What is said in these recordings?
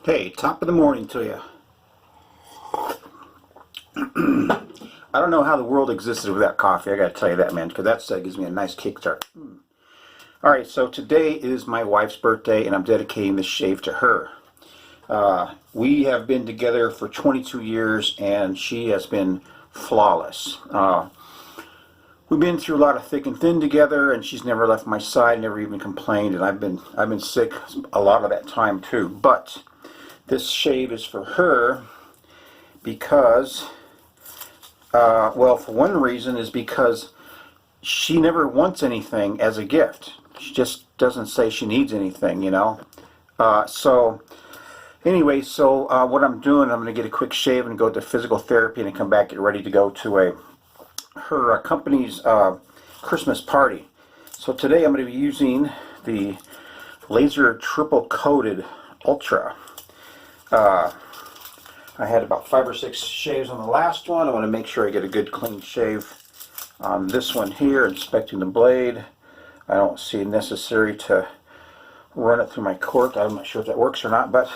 Hey, top of the morning to you. I don't know how the world existed without coffee. I gotta tell you that, man, because that gives me a nice kickstart. Alright, so today is my wife's birthday, and I'm dedicating this shave to her. We have been together for 22 years, and she has been flawless. We've been through a lot of thick and thin together, and she's never left my side, never even complained, and I've been sick a lot of that time too. But this shave is for her because, well, for one reason is because she never wants anything as a gift. She just doesn't say she needs anything, you know. So anyway, what I'm doing, I'm going to get a quick shave and go to physical therapy and come back, get ready to go to her company's Christmas party. So today I'm going to be using the Laser Triple Coated Ultra. I had about 5 or 6 shaves on the last one. I want to make sure I get a good clean shave on this one here, inspecting the blade. I don't see it necessary to run it through my cork. I'm not sure if that works or not, but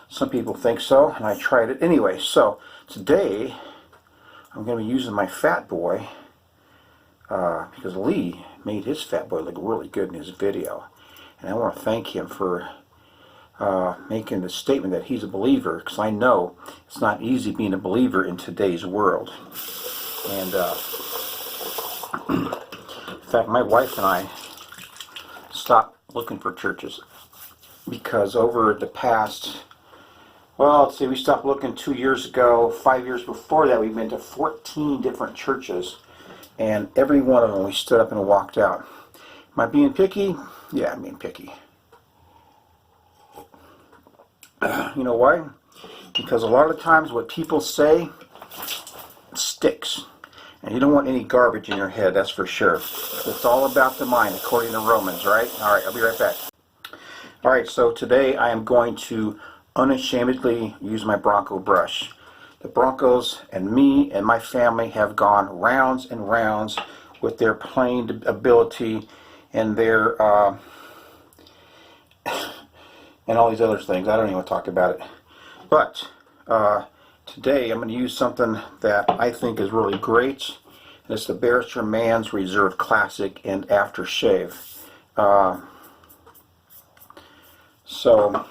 some people think so, and I tried it anyway. So today I'm going to be using my Fat Boy because Lee made his Fat Boy look really good in his video, and I want to thank him for making the statement that he's a believer, because I know it's not easy being a believer in today's world. And in fact, my wife and I stopped looking for churches because over the past, well, let's see, we stopped looking 2 years ago. 5 years before that, we've been to 14 different churches, and every one of them we stood up and walked out. Am I being picky? Yeah, I'm being picky. You know why? Because a lot of times what people say sticks. And you don't want any garbage in your head, that's for sure. It's all about the mind, according to Romans, right? Alright, I'll be right back. Alright, so today I am going to unashamedly use my Bronco brush. The Broncos and me and my family have gone rounds and rounds with their playing ability and their and all these other things. I don't even want to talk about it. But today I'm going to use something that I think is really great. It's the Barrister Man's Reserve Classic and Aftershave. So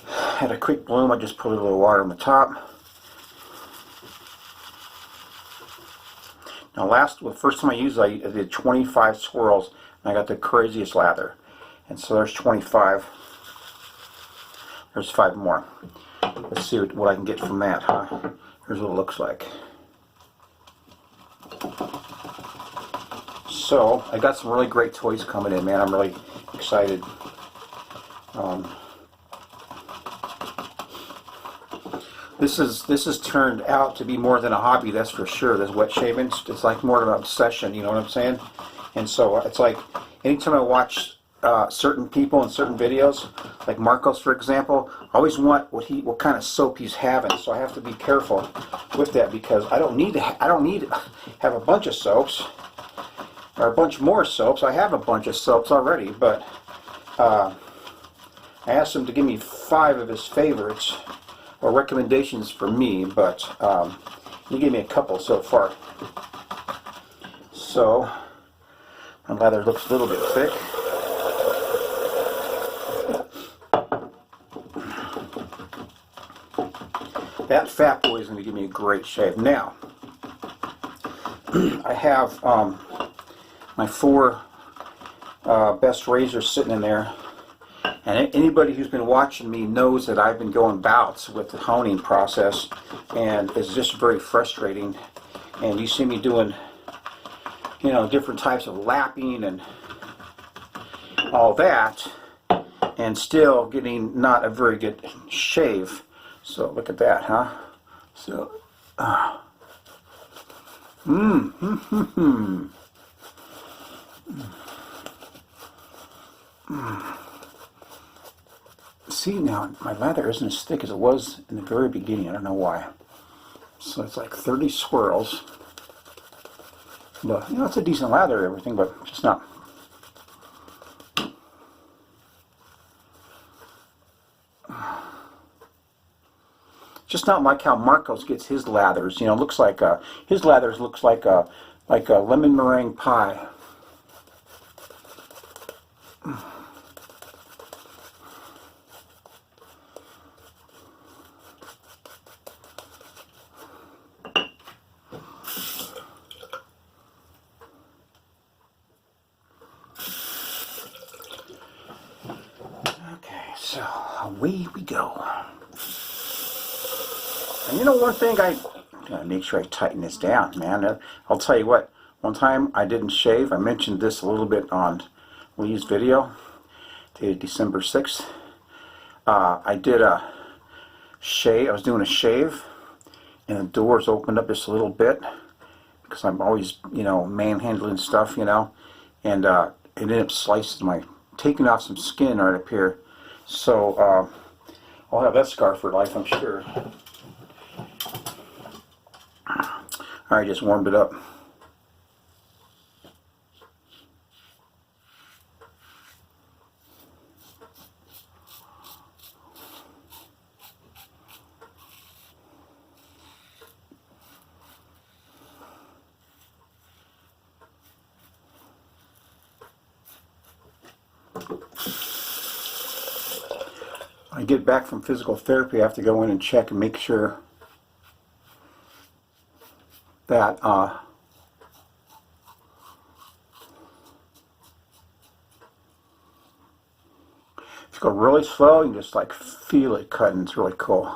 had a quick bloom. I just put a little water on the top. Now the first time I used it, I did 25 swirls, and I got the craziest lather. And so there's 25. There's 5 more. Let's see what I can get from that, huh? Here's what it looks like. So I got some really great toys coming in, man. I'm really excited. This has turned out to be more than a hobby, that's for sure. This wet shaving, it's like more of an obsession, you know what I'm saying? And so it's like anytime I watch certain people in certain videos, like Marcos, for example, I always want what kind of soap he's having. So I have to be careful with that because I don't need to have a bunch of soaps or a bunch more soaps. I have a bunch of soaps already, but I asked him to give me 5 of his favorites or recommendations for me, but he gave me a couple so far. So my lather looks a little bit thick. That Fat Boy is going to give me a great shave. Now, I have my 4 best razors sitting in there, and anybody who's been watching me knows that I've been going bouts with the honing process, and it's just very frustrating. And you see me doing, you know, different types of lapping and all that, and still getting not a very good shave. So look at that, huh? So, See, now my lather isn't as thick as it was in the very beginning. I don't know why. So it's like 30 swirls. But, you know, it's a decent lather and everything, but just not Just not like how Marcos gets his lathers. You know, looks like his lathers looks like a lemon meringue pie. Okay, so away we go. And you know one thing, I gotta make sure I tighten this down, man. I'll tell you what, one time I didn't shave. I mentioned this a little bit on Lee's video, dated December 6th. I did a shave, I was doing a shave, and the doors opened up just a little bit, because I'm always, you know, manhandling stuff, you know, and it ended up slicing taking off some skin right up here. So, I'll have that scar for life, I'm sure. Alright, just warmed it up. When I get back from physical therapy, I have to go in and check and make sure that if you go really slow, you can just like feel it cutting. It's really cool.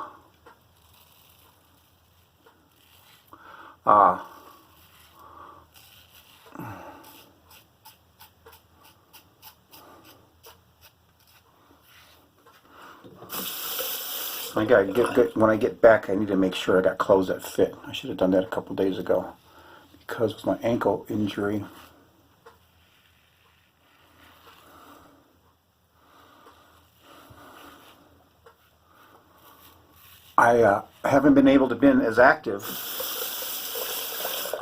When I get back, I need to make sure I got clothes that fit. I should have done that a couple days ago because with my ankle injury. I haven't been able to be as active,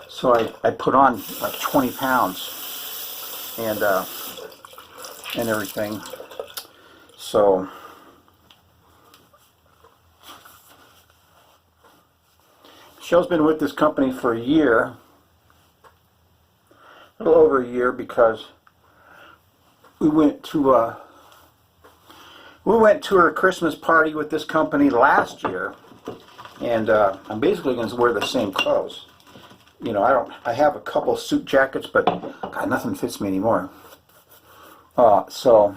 so I put on like 20 pounds and everything. So Michelle's been with this company for a year, a little over a year, because we went to her Christmas party with this company last year, and I'm basically going to wear the same clothes. You know, I have a couple suit jackets, but God, nothing fits me anymore. So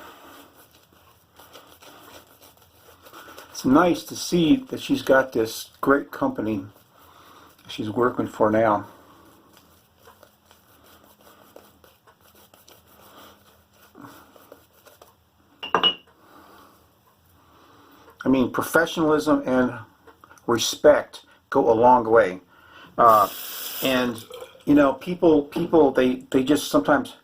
it's nice to see that she's got this great company she's working for now. I mean, professionalism and respect go a long way. And, you know, people, they just sometimes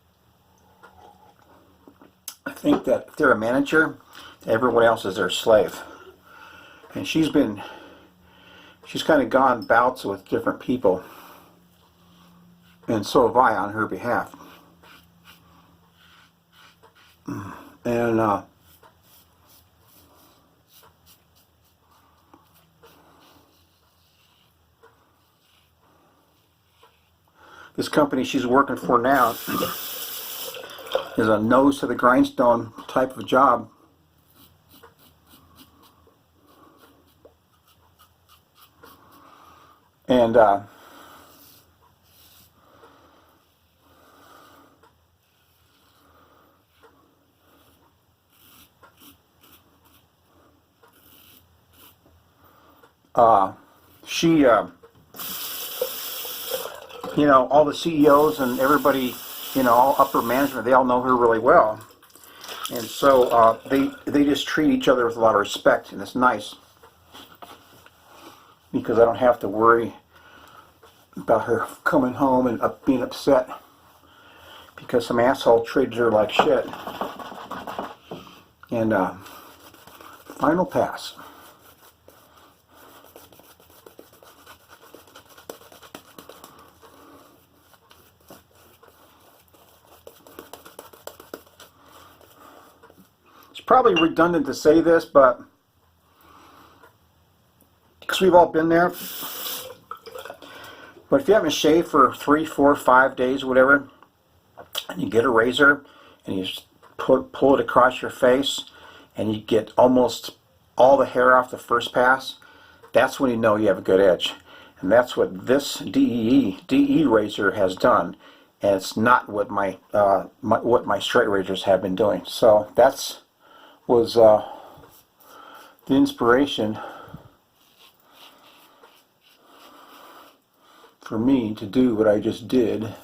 think that if they're a manager, everyone else is their slave. And she's kind of gone bouts with different people. And so have I on her behalf. And, this company she's working for now is a nose to the grindstone type of job. And she, you know, all the CEOs and everybody, you know, all upper management, they all know her really well. And so they just treat each other with a lot of respect, and it's nice. Because I don't have to worry about her coming home and being upset because some asshole treated her like shit. And final pass. It's probably redundant to say this, but we've all been there. But if you haven't shaved for 3, 4, 5 days, whatever, and you get a razor and you just pull it across your face and you get almost all the hair off the first pass, that's when you know you have a good edge. And that's what this DE razor has done, and it's not what what my straight razors have been doing. So that's was the inspiration for me to do what I just did.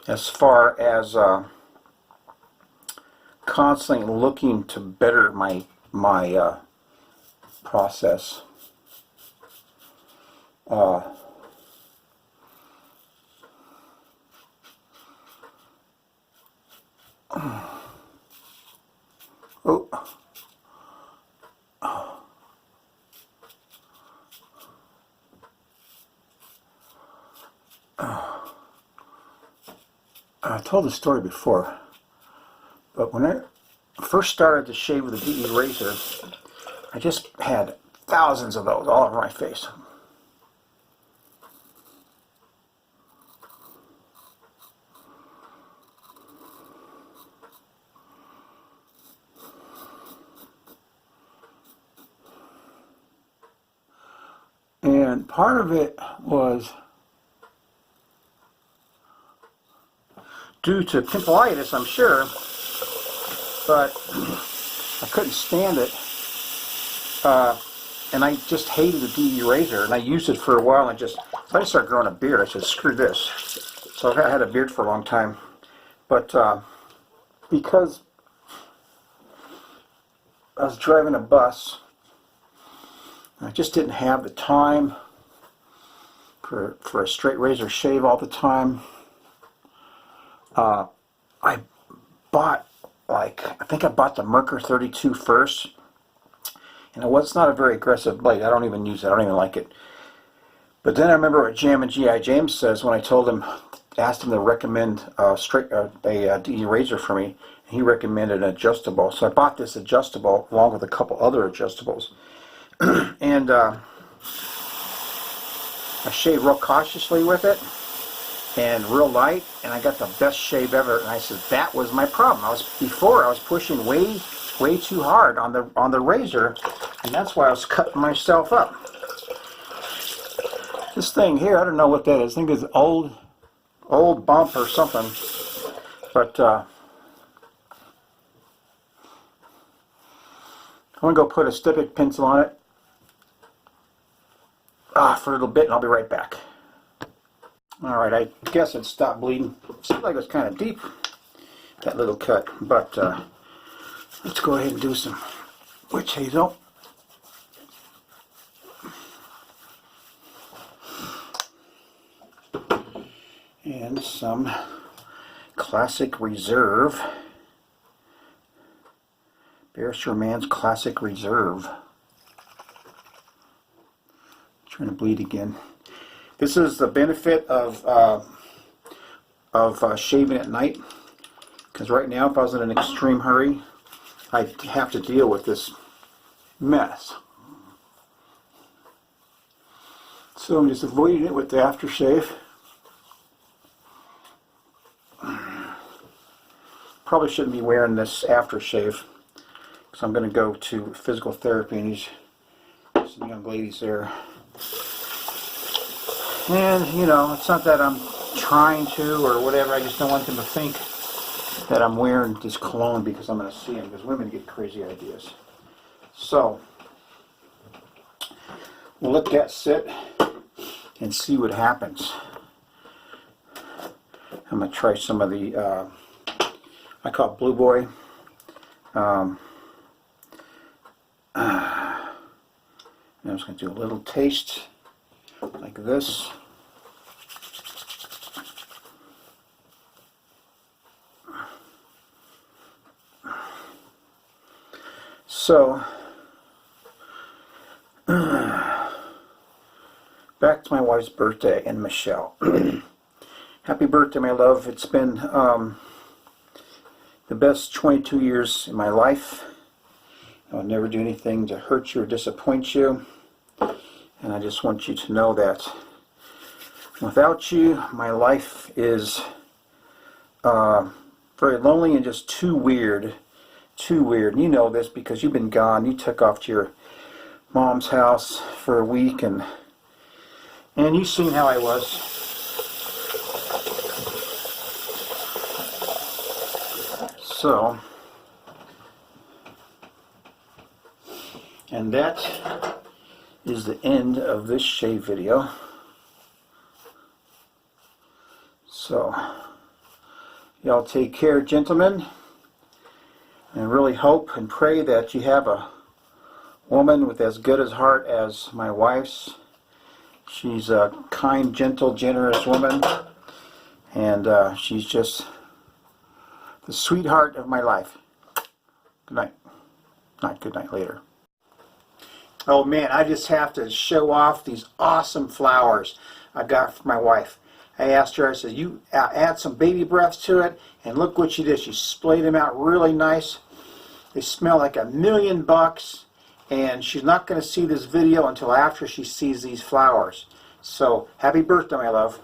As far as constantly looking to better my process. Oh, I told the story before, but when I first started to shave with a DE razor, I just had thousands of those all over my face. And part of it was due to pimpleitis, I'm sure, but I couldn't stand it. And I just hated the DE razor, and I used it for a while, and so I just started growing a beard. I said, screw this. So I had a beard for a long time. But because I was driving a bus, I just didn't have the time for a straight razor shave all the time. I bought, I think I bought the Merkur 32 first, and it's not a very aggressive blade. I don't even use it. I don't even like it. But then I remember what Jammin' G.I. James says when I asked him to recommend a DE razor for me, and he recommended an adjustable. So I bought this adjustable along with a couple other adjustables. And I shaved real cautiously with it and real light, and I got the best shave ever. And I said that was my problem. I was pushing way too hard on the razor, and that's why I was cutting myself up. This thing here, I don't know what that is. I think it's old bump or something, but I'm gonna go put a Stippig pencil on it for a little bit, and I'll be right back. Alright, I guess it stopped bleeding. It seemed like it was kind of deep, that little cut, but let's go ahead and do some witch hazel. And some Classic Reserve. Barrister Man's Classic Reserve. Trying to bleed again. This is the benefit of shaving at night, because right now if I was in an extreme hurry, I'd have to deal with this mess. So I'm just avoiding it with the aftershave. Probably shouldn't be wearing this aftershave, because I'm going to go to physical therapy, and there's some young ladies there. And, you know, it's not that I'm trying to or whatever, I just don't want them to think that I'm wearing this cologne because I'm going to see them, because women get crazy ideas. So, we'll let that sit and see what happens. I'm going to try some of the, I call it Blue Boy. I'm just going to do a little taste like this. So, back my wife's birthday, and Michelle. Happy birthday, my love. It's been the best 22 years in my life. I'll never do anything to hurt you or disappoint you. And I just want you to know that without you, my life is very lonely and just too weird. Too weird. And you know this because you've been gone. You took off to your mom's house for a week, and you've seen how I was. So, and that is the end of this shave video. So, y'all take care, gentlemen, and really hope and pray that you have a woman with as good a heart as my wife's. She's a kind, gentle, generous woman, and she's just the sweetheart of my life. Good night. Not good night, later. Oh man, I just have to show off these awesome flowers I got for my wife. I asked her, I said, you add some baby breath to it, and look what she did. She splayed them out really nice. They smell like $1,000,000, and she's not going to see this video until after she sees these flowers. So, happy birthday, my love.